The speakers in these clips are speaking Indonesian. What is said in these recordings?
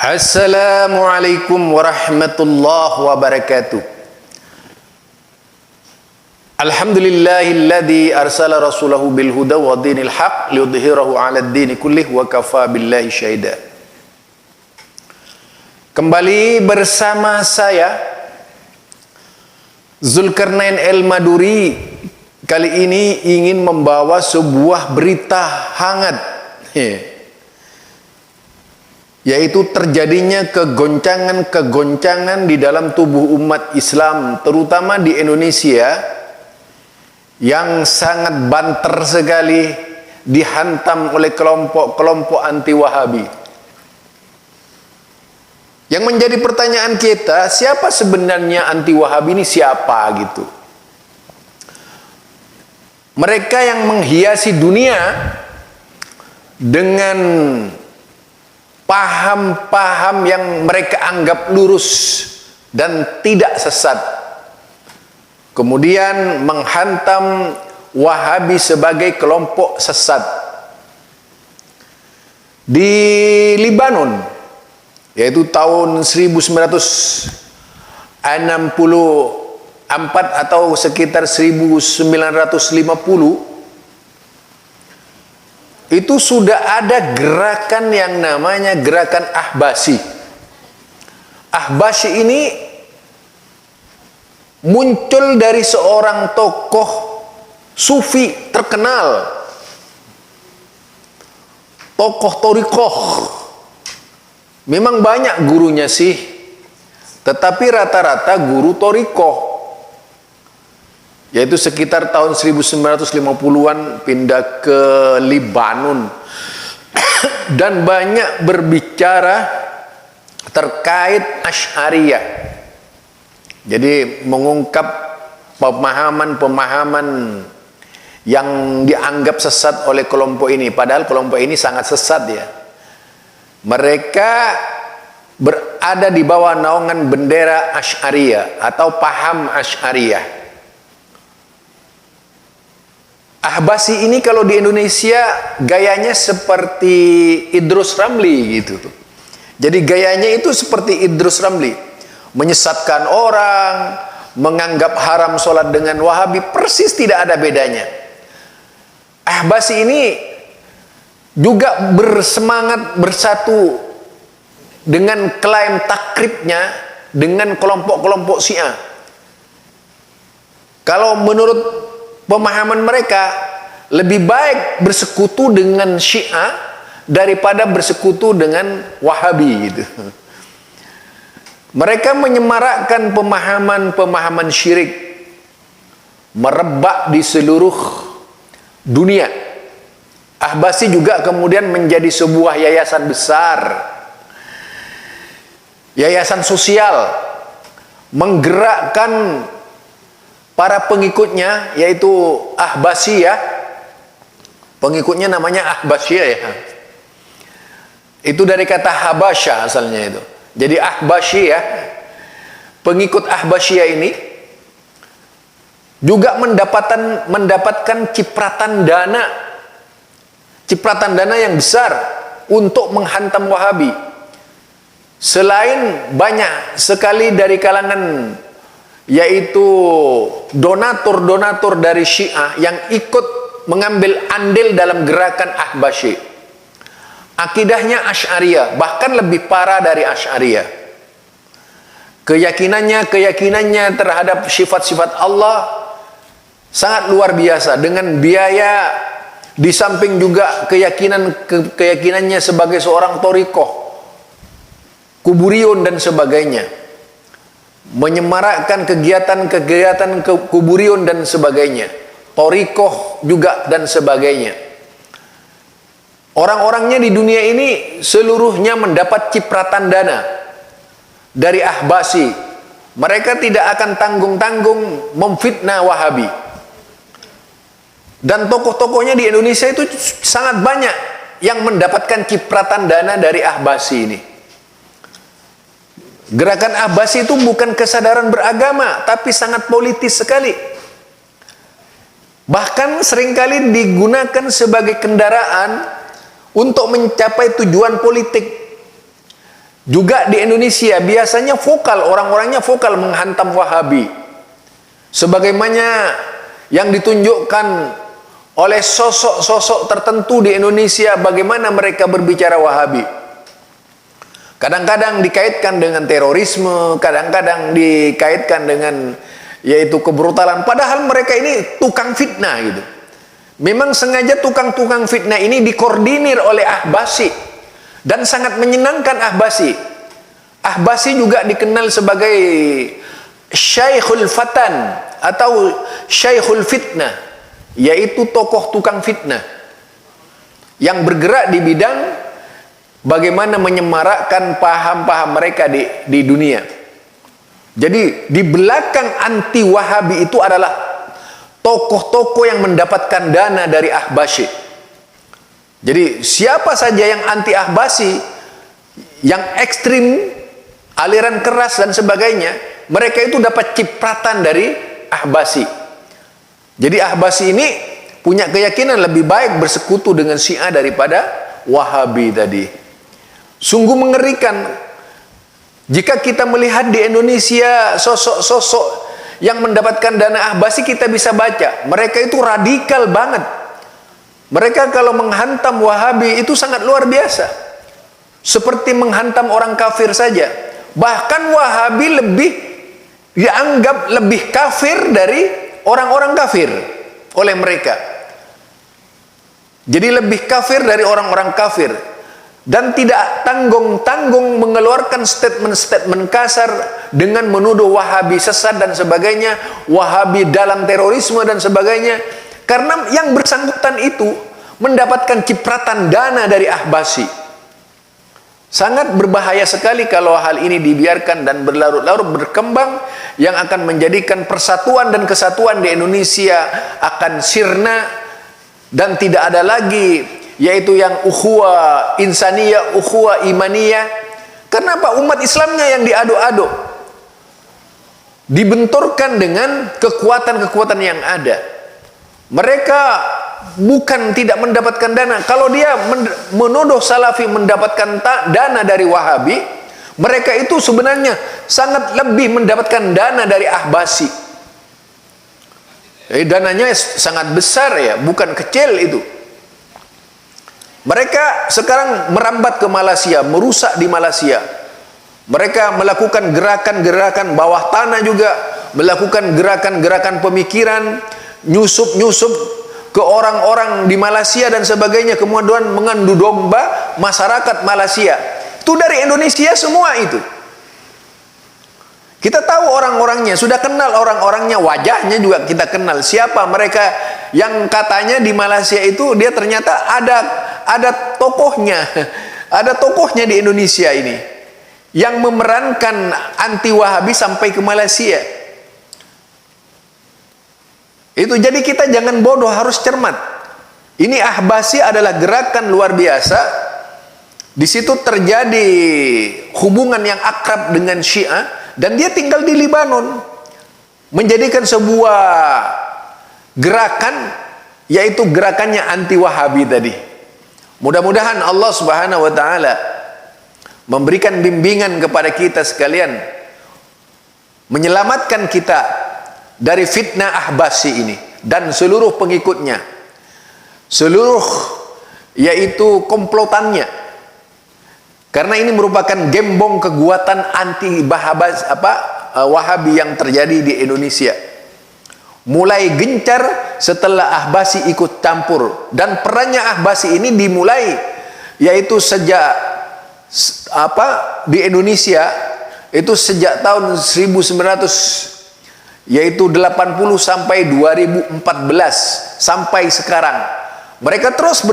Assalamualaikum warahmatullahi wabarakatuh. Alhamdulillahilladzi arsala rasulahu bil huda wa dinil haq liyudhhirahu 'alad dini kullih wa kafa billahi syahida. Kembali bersama saya Zulkarnain El-Maduri, kali ini ingin membawa sebuah berita hangat, yaitu terjadinya kegoncangan-kegoncangan di dalam tubuh umat Islam, terutama di Indonesia, yang sangat banter sekali dihantam oleh kelompok-kelompok anti-Wahabi. Yang menjadi pertanyaan kita, siapa sebenarnya anti-Wahabi ini, siapa gitu? Mereka yang menghiasi dunia dengan paham-paham yang mereka anggap lurus dan tidak sesat, kemudian menghantam Wahabi sebagai kelompok sesat. Di Libanon, yaitu tahun 1964 atau sekitar 1950, itu sudah ada gerakan yang namanya gerakan Ahbasyi. Ahbasyi ini muncul dari seorang tokoh sufi terkenal, tokoh torikoh. Memang banyak gurunya sih, tetapi rata-rata guru torikoh, yaitu sekitar tahun 1950-an pindah ke Libanon dan banyak berbicara terkait Asy'ariyah. Jadi mengungkap pemahaman-pemahaman yang dianggap sesat oleh kelompok ini, padahal kelompok ini sangat sesat ya. Mereka berada di bawah naungan bendera Asy'ariyah atau paham Asy'ariyah. Ahbasyi ini kalau di Indonesia gayanya seperti Idrus Ramli gitu. Jadi gayanya itu seperti Idrus Ramli, menyesatkan orang, menganggap haram sholat dengan Wahabi, persis tidak ada bedanya. Ahbasyi ini juga bersemangat bersatu dengan klaim takribnya dengan kelompok-kelompok Syiah. Kalau menurut pemahaman mereka, lebih baik bersekutu dengan Syiah daripada bersekutu dengan Wahabi gitu. Mereka menyemarakkan pemahaman-pemahaman syirik, merebak di seluruh dunia. Ahbasyi juga kemudian menjadi sebuah yayasan besar, yayasan sosial, menggerakkan para pengikutnya, yaitu Ahbasyiyah. Pengikutnya namanya Ahbasyiyah ya. Itu dari kata Habasya asalnya itu. Jadi Ahbasyiyah, pengikut Ahbasyiyah ini juga mendapatkan cipratan dana yang besar untuk menghantam Wahabi. Selain banyak sekali dari kalangan, yaitu donatur-donatur dari Syiah yang ikut mengambil andil dalam gerakan Ahbasyi. Akidahnya Asy'ariyah, bahkan lebih parah dari Asy'ariyah. Keyakinannya terhadap sifat-sifat Allah sangat luar biasa, dengan biaya, di samping juga keyakinannya sebagai seorang torikoh, kuburion dan sebagainya, menyemarakkan kegiatan-kegiatan kuburion dan sebagainya, torikoh juga dan sebagainya. Orang-orangnya di dunia ini seluruhnya mendapat cipratan dana dari Ahbasyi. Mereka tidak akan tanggung-tanggung memfitnah Wahabi. Dan tokoh-tokohnya di Indonesia itu sangat banyak yang mendapatkan cipratan dana dari Ahbasyi ini. Gerakan Ahbasyi itu bukan kesadaran beragama, tapi sangat politis sekali. Bahkan seringkali digunakan sebagai kendaraan untuk mencapai tujuan politik. Juga di Indonesia biasanya vokal, orang-orangnya vokal menghantam Wahabi. Sebagaimana yang ditunjukkan oleh sosok-sosok tertentu di Indonesia, bagaimana mereka berbicara Wahabi. Kadang-kadang dikaitkan dengan terorisme, kadang-kadang dikaitkan dengan yaitu kebrutalan. Padahal mereka ini tukang fitnah gitu. Memang sengaja tukang-tukang fitnah ini dikoordinir oleh Ahbasi. Dan sangat menyenangkan Ahbasi. Ahbasi juga dikenal sebagai Syekhul Fatan atau Syekhul Fitnah, yaitu tokoh tukang fitnah yang bergerak di bidang bagaimana menyemarakkan paham-paham mereka di dunia. Jadi di belakang anti Wahabi itu adalah tokoh-tokoh yang mendapatkan dana dari Ahbasi. Jadi siapa saja yang anti Ahbasi, yang ekstrim, aliran keras dan sebagainya, mereka itu dapat cipratan dari Ahbasi. Jadi Ahbasi ini punya keyakinan lebih baik bersekutu dengan Syiah daripada Wahabi tadi. Sungguh mengerikan jika kita melihat di Indonesia sosok-sosok yang mendapatkan dana Ahbasi, kita bisa baca mereka itu radikal banget. Mereka kalau menghantam Wahabi itu sangat luar biasa, seperti menghantam orang kafir saja. Bahkan Wahabi lebih dianggap lebih kafir dari orang-orang kafir oleh mereka. Jadi lebih kafir dari orang-orang kafir, dan tidak tanggung-tanggung mengeluarkan statement-statement kasar dengan menuduh Wahabi sesat dan sebagainya, Wahabi dalam terorisme dan sebagainya. Karena yang bersangkutan itu mendapatkan cipratan dana dari Ahbasi. Sangat berbahaya sekali kalau hal ini dibiarkan dan berlarut-larut berkembang, yang akan menjadikan persatuan dan kesatuan di Indonesia akan sirna dan tidak ada lagi yaitu yang ukhuwah insaniyah, ukhuwah imaniyah. Kenapa umat Islamnya yang diaduk-aduk, dibenturkan dengan kekuatan-kekuatan yang ada? Mereka bukan tidak mendapatkan dana. Kalau dia menuduh Salafi mendapatkan dana dari Wahabi, mereka itu sebenarnya sangat lebih mendapatkan dana dari Ahbasi. Dananya sangat besar ya, bukan kecil itu. Mereka sekarang merambat ke Malaysia, merusak di Malaysia. Mereka melakukan gerakan-gerakan bawah tanah juga, melakukan gerakan-gerakan pemikiran, nyusup-nyusup ke orang-orang di Malaysia dan sebagainya, kemudian mengandu domba masyarakat Malaysia. Itu dari Indonesia semua itu. Kita tahu orang-orangnya, sudah kenal orang-orangnya, wajahnya juga kita kenal. Siapa mereka yang katanya di Malaysia itu dia ternyata ada tokohnya, ada tokohnya di Indonesia ini yang memerankan anti Wahabi sampai ke Malaysia. Itu jadi kita jangan bodoh, harus cermat. Ini Ahbasi adalah gerakan luar biasa. Di situ terjadi hubungan yang akrab dengan Syiah, dan dia tinggal di Libanon, menjadikan sebuah gerakan, yaitu gerakannya anti Wahabi tadi. Mudah-mudahan Allah Subhanahu wa taala memberikan bimbingan kepada kita sekalian, menyelamatkan kita dari fitnah Ahbasi ini dan seluruh pengikutnya, seluruh yaitu komplotannya. Karena ini merupakan gembong kekuatan anti Wahabi yang terjadi di Indonesia. Mulai gencar setelah Ahbasi ikut campur, dan perannya Ahbasi ini dimulai yaitu sejak di Indonesia itu sejak tahun 1900 yaitu 80 sampai 2014 sampai sekarang. Mereka terus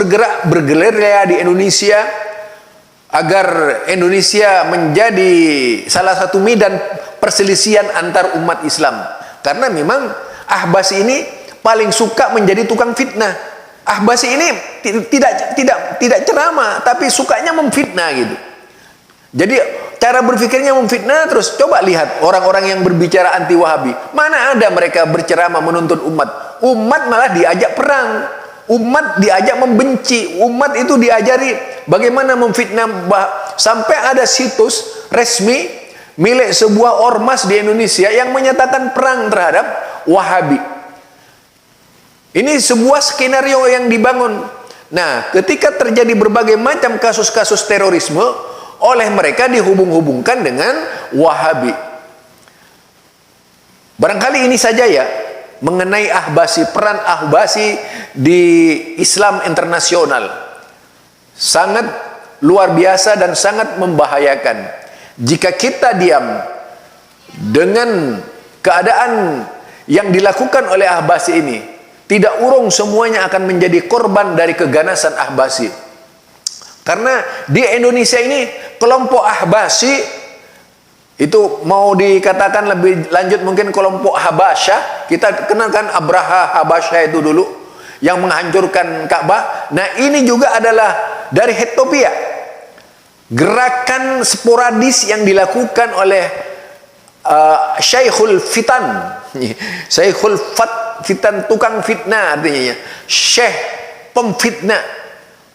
bergerilya di Indonesia agar Indonesia menjadi salah satu medan perselisihan antar umat Islam. Karena memang Ahbasi ini paling suka menjadi tukang fitnah. Ahbasi ini tidak ceramah, tapi sukanya memfitnah gitu. Jadi cara berpikirnya memfitnah terus. Coba lihat orang-orang yang berbicara anti Wahabi, mana ada mereka berceramah menuntut umat. Umat malah diajak perang, umat diajak membenci, umat itu diajari bagaimana memfitnah, sampai ada situs resmi milik sebuah ormas di Indonesia yang menyatakan perang terhadap Wahabi. Ini sebuah skenario yang dibangun. Nah, ketika terjadi berbagai macam kasus-kasus terorisme, oleh mereka dihubung-hubungkan dengan Wahabi. Barangkali ini saja ya mengenai Ahbasi, peran Ahbasi di Islam internasional. Sangat luar biasa dan sangat membahayakan. Jika kita diam dengan keadaan yang dilakukan oleh Ahbasi ini, tidak urung semuanya akan menjadi korban dari keganasan Ahbasi. Karena di Indonesia ini kelompok Ahbasi itu mau dikatakan lebih lanjut mungkin kelompok Habasyah. Kita kenalkan Abraha Habasyah itu dulu yang menghancurkan Ka'bah. Nah, ini juga adalah dari Ethiopia. Gerakan sporadis yang dilakukan oleh Syekhul Fitan. Syekhul Fitan, tukang fitnah artinya. Syekh pemfitnah,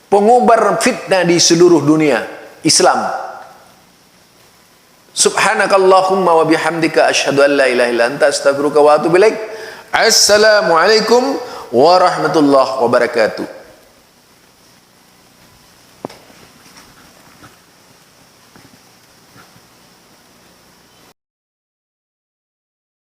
pengubar fitnah di seluruh dunia Islam. Subhanakallahumma wa bihamdika asyhadu an la ilaha illa anta astaghfiruka wa atubu ilaik. Assalamualaikum warahmatullahi wabarakatuh.